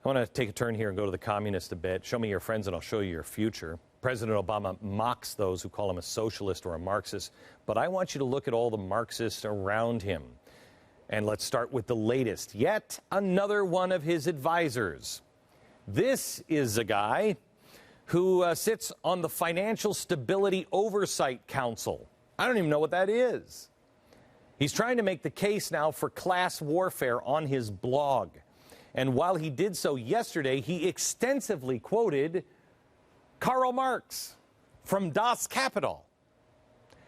I want to take a turn here and go to the communist a bit. Show me your friends and I'll show you your future. President Obama mocks those who call him a socialist or a Marxist, but I want you to look at all the Marxists around him. And let's start with the latest. Yet another one of his advisors. This is a guy who sits on the Financial Stability Oversight Council. I don't even know what that is. He's trying to make the case now for class warfare on his blog. And while he did so yesterday, he extensively quoted Karl Marx from Das Kapital.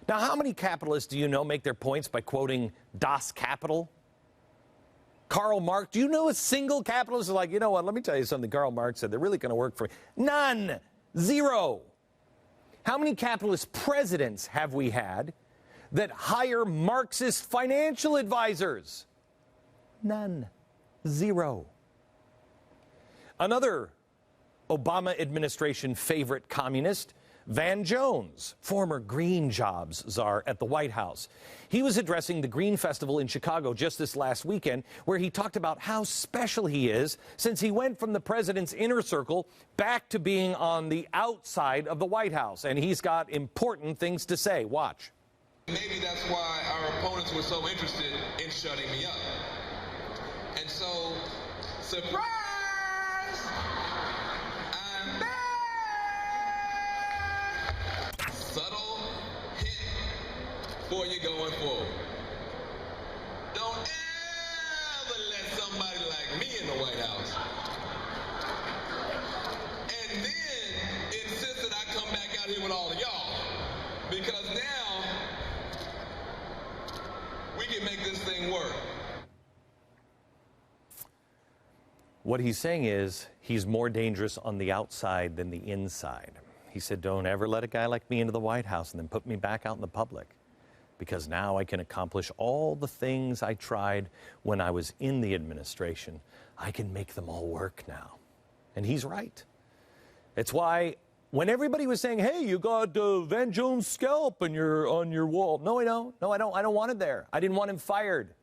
Now, how many capitalists do you know make their points by quoting Das Kapital? Karl Marx, do you know a single capitalist who's like, you know what, let me tell you something Karl Marx said, they're really going to work for me? None. Zero. How many capitalist presidents have we had that hire Marxist financial advisors? None. Zero. Another Obama administration favorite communist, Van Jones, former Green Jobs czar at the White House. He was addressing the Green Festival in Chicago just this last weekend, where he talked about how special he is since he went from the president's inner circle back to being on the outside of the White House. And he's got important things to say. Watch. Maybe that's why our opponents were so interested in shutting me up. And so, surprise! I'm back! Subtle hint for you going forward. Don't ever let somebody like me in the White House. And then insist that I come back out here with all of y'all. Because now, we can make this thing work. What he's saying is he's more dangerous on the outside than the inside. He said, don't ever let a guy like me into the White House and then put me back out in the public, because now I can accomplish all the things I tried when I was in the administration. I can make them all work now. And he's right. It's why when everybody was saying, hey, you got Van Jones' scalp on your wall. No, I don't. No, I don't. I don't want it there. I didn't want him fired.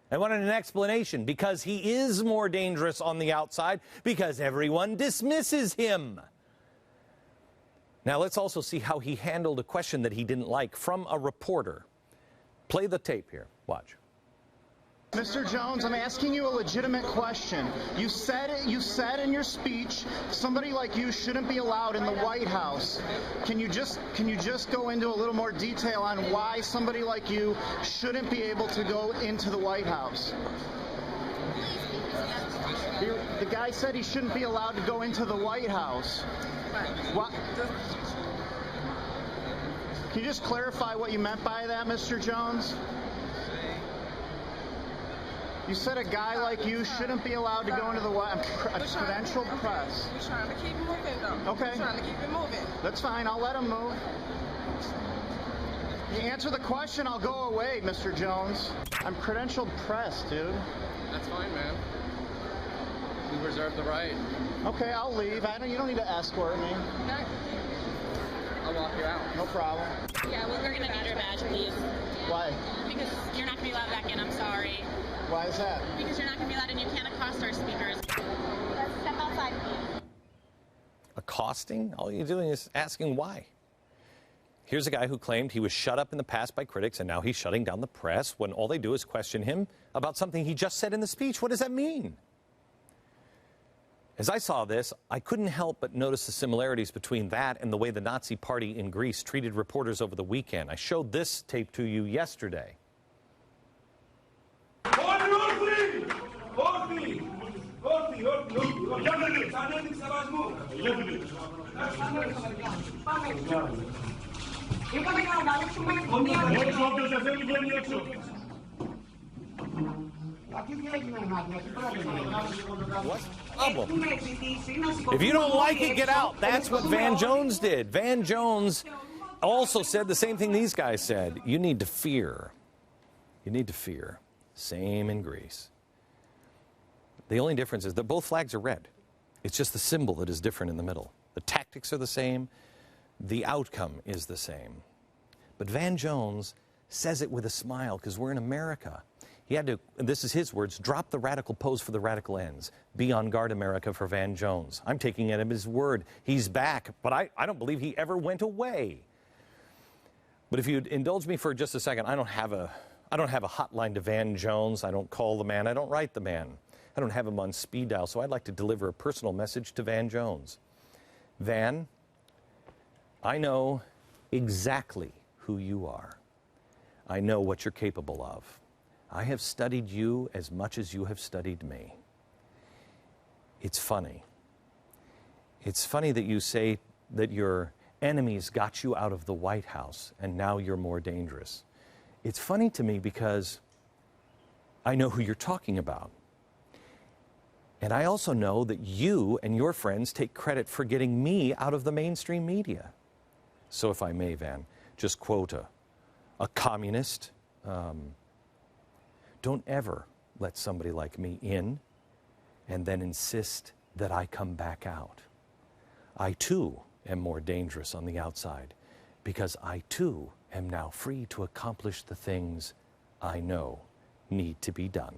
I wanted an explanation, because he is more dangerous on the outside because everyone dismisses him. Now, let's also see how he handled a question that he didn't like from a reporter. Play the tape here. Watch. Mr. Jones, I'm asking you a legitimate question. You said in your speech, somebody like you shouldn't be allowed in the White House. Can you just go into a little more detail on why somebody like you shouldn't be able to go into the White House? The guy said he shouldn't be allowed to go into the White House. What? Can you just clarify what you meant by that, Mr. Jones? You said a guy like you shouldn't be allowed to go into the credentialed press. We're trying to keep moving, though. Okay. We're trying to keep it moving. That's fine. I'll let him move. You answer the question, I'll go away, Mr. Jones. I'm credentialed press, dude. That's fine, man. We reserve the right. Okay, I'll leave. You don't need to escort me. No. I'll walk you out. No problem. Yeah, well, we're going to need your badge, please. Why? Because you're not going to be allowed back in, I'm sorry. Why is that? Because you're not going to be allowed in, you can't accost our speakers. Let's step outside, please. Accosting? All you're doing is asking why. Here's a guy who claimed he was shut up in the past by critics, and now he's shutting down the press when all they do is question him about something he just said in the speech. What does that mean? As I saw this, I couldn't help but notice the similarities between that and the way the Nazi Party in Greece treated reporters over the weekend. I showed this tape to you yesterday. What's the problem? If you don't like it, get out. That's what Van Jones did. Van Jones also said the same thing these guys said. You need to fear. You need to fear. Same in Greece. The only difference is that both flags are red. It's just the symbol that is different in the middle. The tactics are the same. The outcome is the same. But Van Jones says it with a smile because we're in America. He had to, and this is his words, drop the radical pose for the radical ends. Be on guard, America, for Van Jones. I'm taking it at his word. He's back, but I don't believe he ever went away. But if you'd indulge me for just a second, I don't have a hotline to Van Jones. I don't call the man. I don't write the man. I don't have him on speed dial, so I'd like to deliver a personal message to Van Jones. Van, I know exactly who you are. I know what you're capable of. I have studied you as much as you have studied me. It's funny. It's funny that you say that your enemies got you out of the White House and now you're more dangerous. It's funny to me because I know who you're talking about. And I also know that you and your friends take credit for getting me out of the mainstream media. So if I may, Van, just quote a communist. Don't ever let somebody like me in and then insist that I come back out. I too am more dangerous on the outside because I too am now free to accomplish the things I know need to be done.